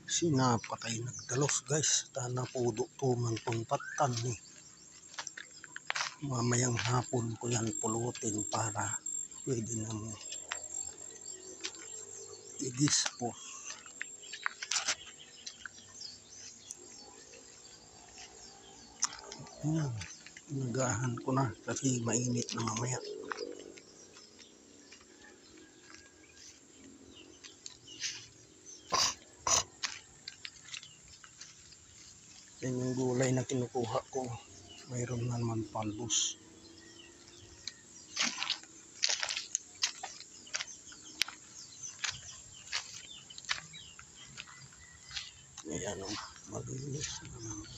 Sinapatay nagdalos guys. Tana po tuman puntatan ni. Mamayang hapon ko yan pulutin para pwede na mo i-dispose. Yan. Nagahan ko na kasi mainit na mamaya. Yan yung gulay na kinukuha ko. Mayroon na naman palbos. Ayan o, malinis na naman.